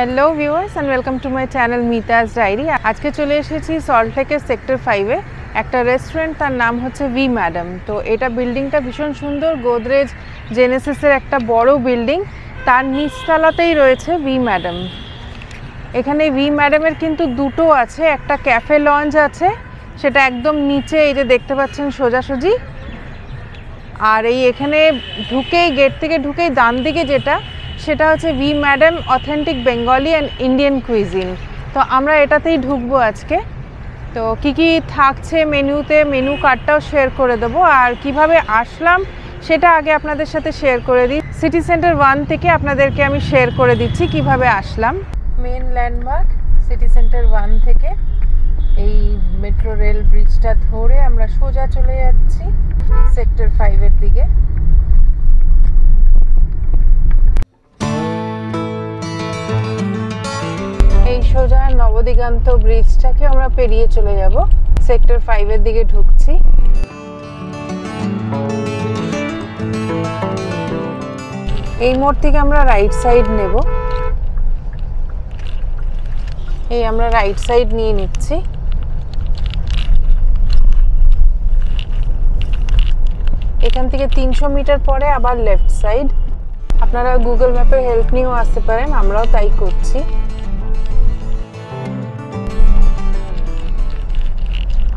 Hello viewers and welcome to my channel Mita's diary. আজকে চলে এসেছি সল্টলেকের সেক্টর 5-এ একটা রেস্টুরেন্ট, তার নাম হচ্ছে ভি ম্যাডাম। তো এটা বিল্ডিংটা ভীষণ সুন্দর, গোদরেজ জেনেসিসের একটা বড় বিল্ডিং, তার নিচতলাতেই রয়েছে ভি ম্যাডাম। এখানে ভি ম্যাডামের কিন্তু দুটো আছে, একটা ক্যাফে লঞ্চ আছে, সেটা একদম নিচে এই যে দেখতে পাচ্ছেন সোজাসুজি। আর এই এখানে ঢুকেই গেট থেকে ঢুকেই ডান দিকে যেটা, সেটা হচ্ছে V madam authentic Bengali and Indian cuisine. তো আমরা এটাতেই ঢুকবো আজকে। তো কি কি থাকছে মেনুতে, মেনু কার্ডটাও শেয়ার করে দেবো, আর কিভাবে আসলাম সেটা আগে আপনাদের সাথে শেয়ার করে দিই। সিটি সেন্টার 1 থেকে আপনাদেরকে আমি শেয়ার করে দিচ্ছি কিভাবে আসলাম। মেন ল্যান্ডমার্ক সিটি সেন্টার 1 থেকে এই মেট্রো রেল ব্রিজটা ধরে আমরা সোজা চলে যাচ্ছি সেক্টর 5-এর দিকে। এই সোজা নবদিগন্ত ব্রিজটাকে আমরা পেরিয়ে চলে যাব, সেক্টর 5-এর দিকে ঢুকছি। এই মোড় থেকে আমরা রাইট সাইড নেব। এই আমরা রাইট সাইড নিয়ে নিচ্ছি। এখান থেকে 300 মিটার পরে আবার লেফট সাইড। আপনারা গুগল ম্যাপের হেল্প নিয়েও আসতে পারেন, আমরাও তাই করছি।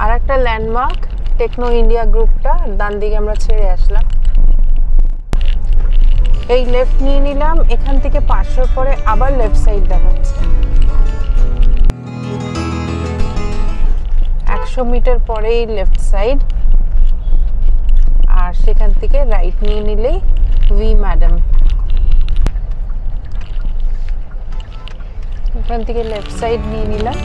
আর একটা ল্যান্ডমার্ক টেকনো ইন্ডিয়া গ্রুপটা, ডান দিকে আমরা ছেড়ে আসলাম। এই লেফট নিয়ে নিলাম, এখান থেকে 500 পরে আবার লেফট সাইড দেখাচ্ছে। 100 মিটার পরেই লেফট সাইড, আর সেখান থেকে রাইট নিয়ে নিলেই ভি ম্যাডাম। এখান থেকে লেফট সাইড নিয়ে নিলাম।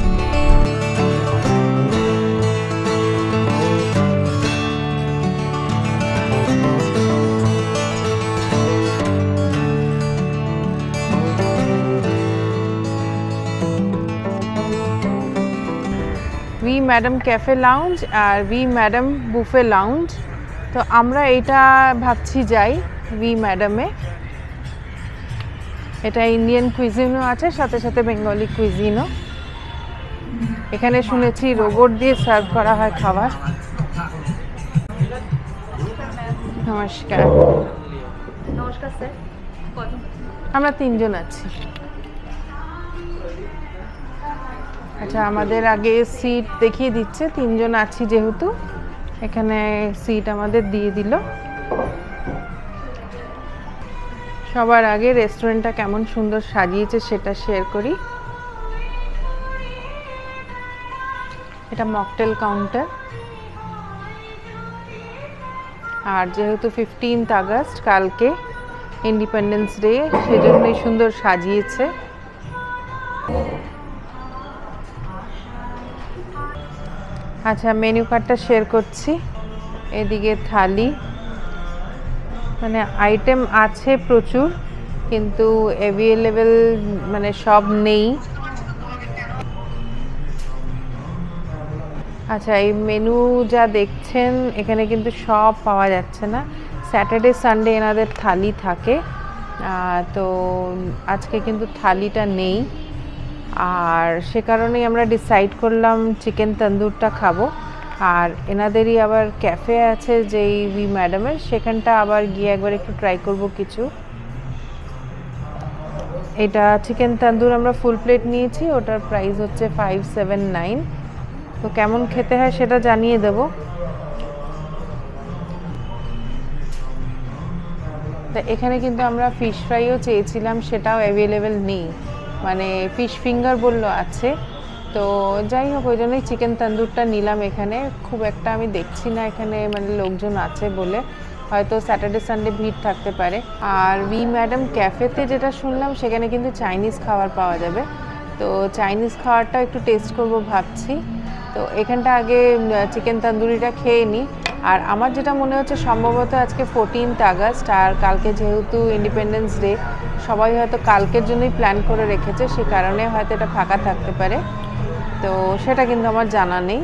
ভি ম্যাডাম ক্যাফে লাউঞ্জ আর ভি ম্যাডাম বুফে লাউঞ্জ। তো আমরা এটা ভাবছি যাই ভি ম্যাডামে। এটা ইন্ডিয়ান কুইজিনও আছে, সাথে সাথে বেঙ্গলি কুইজিনও। এখানে শুনেছি রোবট দিয়ে সার্ভ করা হয় খাবার। নমস্কার। নমস্কার স্যার। আমরা 3 জন আছি। আচ্ছা, আমাদের আগে সিট দেখিয়ে দিচ্ছে, 3 জন আছি যেহেতু এখানে সিট আমাদের দিয়ে দিল। সবার আগে রেস্টুরেন্টটা কেমন সুন্দর সাজিয়েছে সেটা শেয়ার করি। এটা মকটেল কাউন্টার, আর যেহেতু 15th আগস্ট কালকে ইন্ডিপেন্ডেন্স ডে, সেজন্যই সুন্দর সাজিয়েছে। আচ্ছা, মেনু কার্ডটা শেয়ার করছি। এদিকে থালি, মানে আইটেম আছে প্রচুর, কিন্তু অ্যাভেলেবেল মানে সব নেই। আচ্ছা, এই মেনু যা দেখছেন এখানে কিন্তু সব পাওয়া যাচ্ছে না। স্যাটারডে সানডে এনাদের থালি থাকে, তো আজকে কিন্তু থালিটা নেই। আর সে কারণেই আমরা ডিসাইড করলাম চিকেন তন্দুরটা খাবো। আর এনাদেরই আবার ক্যাফে আছে যেই ভি ম্যাডামের, সেখানটা আবার গিয়ে একবার একটু ট্রাই করব কিছু। এটা চিকেন তন্দুর আমরা ফুল প্লেট নিয়েছি, ওটার প্রাইস হচ্ছে 579। তো কেমন খেতে হয় সেটা জানিয়ে দেব। তা এখানে কিন্তু আমরা ফিশ ফ্রাইও চেয়েছিলাম, সেটাও অ্যাভেলেবেল নেই, মানে ফিশ ফিঙ্গার বললো আছে। তো যাই হোক, ওই জন্যই চিকেন তন্দুরটা নিলাম। এখানে খুব একটা আমি দেখছি না এখানে মানে লোকজন আছে বলে, হয়তো স্যাটারডে সানডে ভিড় থাকতে পারে। আর ভি ম্যাডাম ক্যাফেতে যেটা শুনলাম সেখানে কিন্তু চাইনিজ খাবার পাওয়া যাবে, তো চাইনিজ খাবারটা একটু টেস্ট করব ভাবছি। তো এখানটা আগে চিকেন তন্দুরিটা খেয়ে নিই। আর আমার যেটা মনে হচ্ছে সম্ভবত আজকে 14th আগস্ট, আর কালকে যেহেতু ইন্ডিপেন্ডেন্স ডে, সবাই হয়তো কালকের জন্যই প্ল্যান করে রেখেছে, সে কারণে হয়তো এটা ফাঁকা থাকতে পারে। তো সেটা কিন্তু আমার জানা নেই।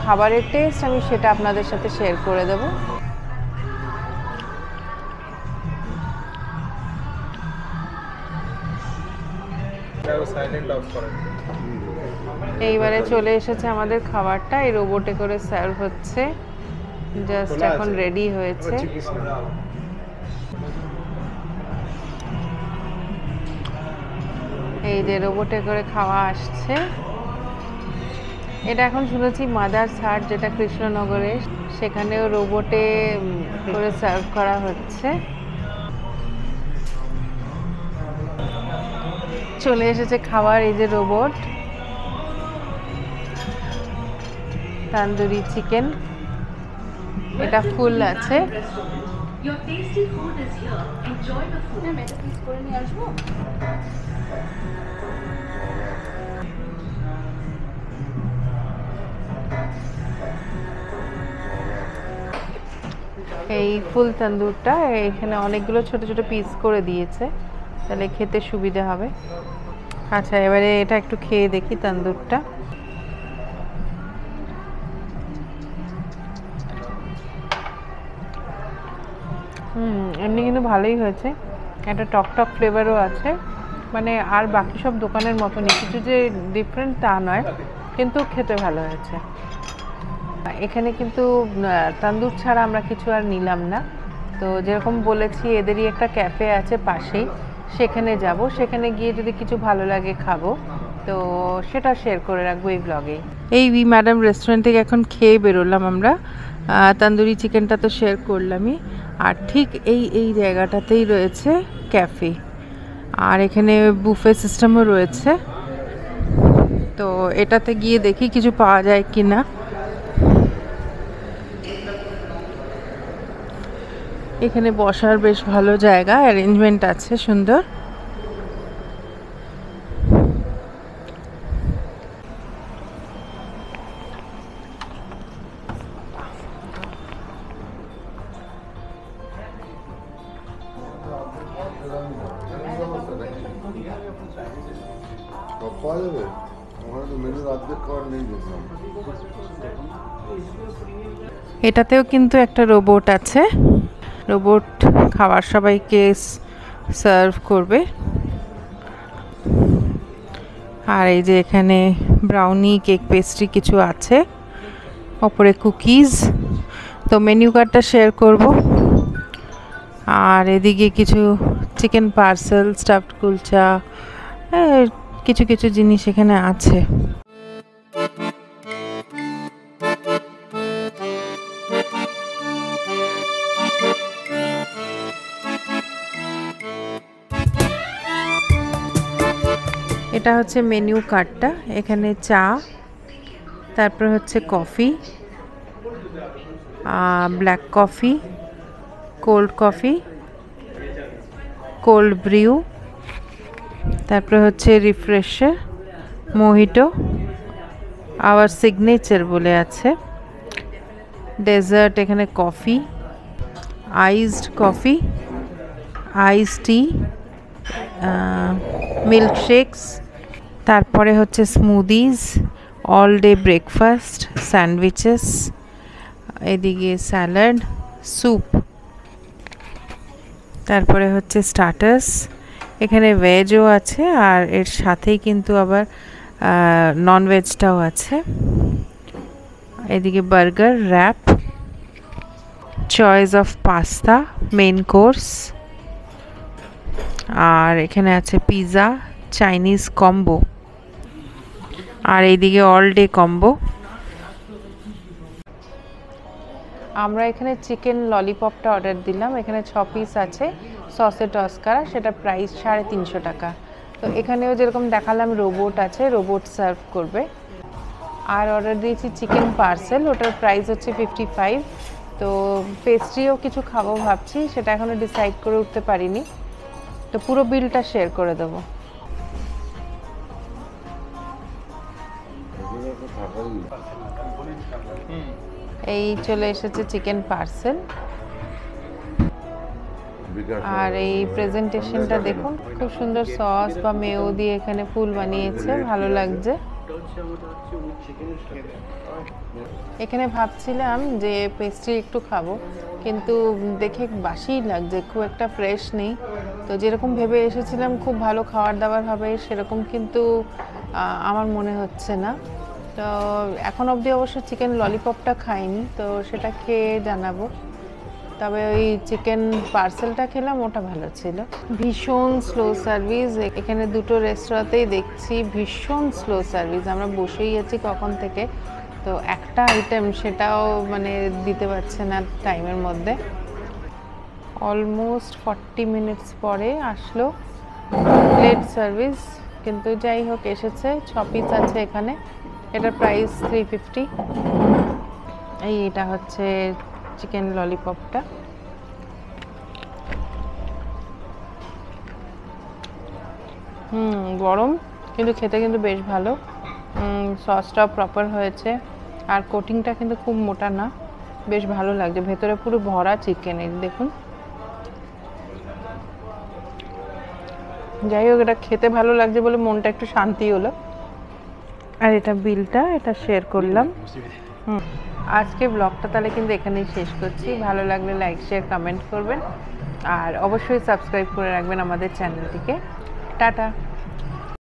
খাবারের টেস্ট আমি সেটা আপনাদের সাথে শেয়ার করে দেবো। সাইলেন্ট অফ করেন। এইবারে চলে এসেছে আমাদের খাবারটা, এই রোবটে করে সার্ভ হচ্ছে, জাস্ট এখন রেডি হয়েছে। এই যে রোবটে করে খাওয়া আসছে। এটা এখন শুনেছি মাদার্স হাট, যেটা কৃষ্ণনগরে, সেখানেও রোবটে করে সার্ভ করা হচ্ছে। চলে এসেছে খাবার, এই যে রোবট, তান্দুরি চিকেন, এটা ফুল আছে। এই ফুল তন্দুরটা এখানে অনেকগুলো ছোট ছোট পিস করে দিয়েছে, তাহলে খেতে সুবিধা হবে। আচ্ছা, এবারে এটা একটু খেয়ে দেখি তন্দুরটা। এমনি কিন্তু ভালোই হয়েছে, একটা টক টক ফ্লেভারও আছে, মানে আর বাকি সব দোকানের মতনই, কিছু যে ডিফারেন্ট তা নয়, কিন্তু খেতে ভালো হয়েছে। এখানে কিন্তু তন্দুর ছাড়া আমরা কিছু আর নিলাম না, তো যেরকম বলেছি এদেরই একটা ক্যাফে আছে পাশেই, সেখানে যাব, সেখানে গিয়ে যদি কিছু ভালো লাগে খাবো, তো সেটা শেয়ার করে রাখবো এই ব্লগে। এই উই ম্যাডাম রেস্টুরেন্ট থেকে এখন খেয়ে বেরোলাম আমরা, তন্দুরি চিকেনটা তো শেয়ার করলামই, আর ঠিক এই জায়গাটাতেই রয়েছে ক্যাফে, আর এখানে বুফে সিস্টেমও রয়েছে, তো এটাতে গিয়ে দেখি কিছু পাওয়া যায় কি না। এখানে বসার বেশ ভালো জায়গা, অ্যারেঞ্জমেন্ট আছে সুন্দর। পাওয়া যাবে? ওখানে তো মেনুর অর্ধেক খাবার নেই দেখলাম। এটাতেও কিন্তু একটা রোবট আছে, রোবট খাবার সবাইকে সার্ভ করবে। আর এই যে এখানে ব্রাউনি, কেক, পেস্ট্রি কিছু আছে, ওপরে কুকিজ, তো মেনু কার্ডটা শেয়ার করব। আর এদিকে কিছু চিকেন পার্সেল, স্টাফড কুলচা, কিছু কিছু জিনিস এখানে আছে। এটা হচ্ছে মেনু কার্ডটা, এখানে চা, তারপর হচ্ছে coffee, black coffee, cold coffee, cold brew, তারপরে হচ্ছে রিফ্রেশার, মোহিটো, আওয়ার সিগনেচার বলে আছে, ডেজার্ট, এখানে কফি, আইসড কফি, আইস টি, মিল্কশেকস, তারপরে হচ্ছে স্মুদিজ, অল ডে ব্রেকফাস্ট, স্যান্ডউইচেস, এদিকে স্যালাড, স্যুপ, তারপরে হচ্ছে স্টার্টার্স, এখানে ভেজও আছে, আর এর সাথেই কিন্তু আবার নন ভেজটাও আছে। এদিকে burger, wrap, choice of pasta, main course, আর এখানে আছে পিৎজা, চাইনিজ কম্বো, আর এইদিকে অল ডে কম্বো। আমরা এখানে চিকেন ললিপপটা অর্ডার দিলাম, এখানে 6 পিস আছে, সসে টস করা, সেটা প্রাইস 350 টাকা। তো এখানেও যেরকম দেখালাম রোবট আছে, রোবট সার্ভ করবে। আর অর্ডার দিয়েছি চিকেন পার্সেল, ওটার প্রাইস হচ্ছে 55। তো পেস্ট্রিও কিছু খাবো ভাবছি, সেটা এখনো ডিসাইড করে উঠতে পারিনি, তো পুরো বিলটা শেয়ার করে দেবো। এই চলে এসেছে চিকেন পার্সেল, আর এই প্রেজেন্টেশনটা দেখুন, খুব সুন্দর সস বা মেয়ো দিয়ে এখানে ফুল বানিয়েছে, ভালো লাগছে। এখানে ভাবছিলাম যে পেস্ট্রি একটু খাবো, কিন্তু দেখে বাসিই লাগছে, খুব একটা ফ্রেশ নেই। তো যেরকম ভেবে এসেছিলাম খুব ভালো খাবার দাবার হবে, সেরকম কিন্তু আমার মনে হচ্ছে না। তো এখন অবধি অবশ্য চিকেন ললিপপটা খাইনি, তো সেটা খেয়ে জানাবো। তবে ওই চিকেন পার্সেলটা খেলাম, ওটা ভালো ছিল। ভীষণ স্লো সার্ভিস এখানে, দুটো রেস্তোরাঁতেই দেখছি ভীষণ স্লো সার্ভিস। আমরা বসেই আছি কখন থেকে, তো একটা আইটেম সেটাও মানে দিতে পারছে না টাইমের মধ্যে। অলমোস্ট 40 মিনিটস পরে আসলো লেট সার্ভিস, কিন্তু যাই হোক এসেছে। 6 পিস আছে এখানে, এটার প্রাইস 350। এটা হচ্ছে চিকেন ললিপপটা। গরম, কিন্তু খেতে কিন্তু বেশ ভালো। সসটাও প্রপার হয়েছে, আর কোটিংটা কিন্তু খুব মোটা না, বেশ ভালো লাগছে। ভেতরে পুরো ভরা চিকেন, এই দেখুন। যাই হোক, এটা খেতে ভালো লাগছে বলে মনটা একটু শান্তি হলো। আর এটা বিলটা, এটা শেয়ার করলাম। আজকে ব্লগটা তাহলে কিন্তু এখানেই শেষ করছি। ভালো লাগলে লাইক, শেয়ার, কমেন্ট করবেন, আর অবশ্যই সাবস্ক্রাইব করে রাখবেন আমাদের চ্যানেলটিকে। টাটা।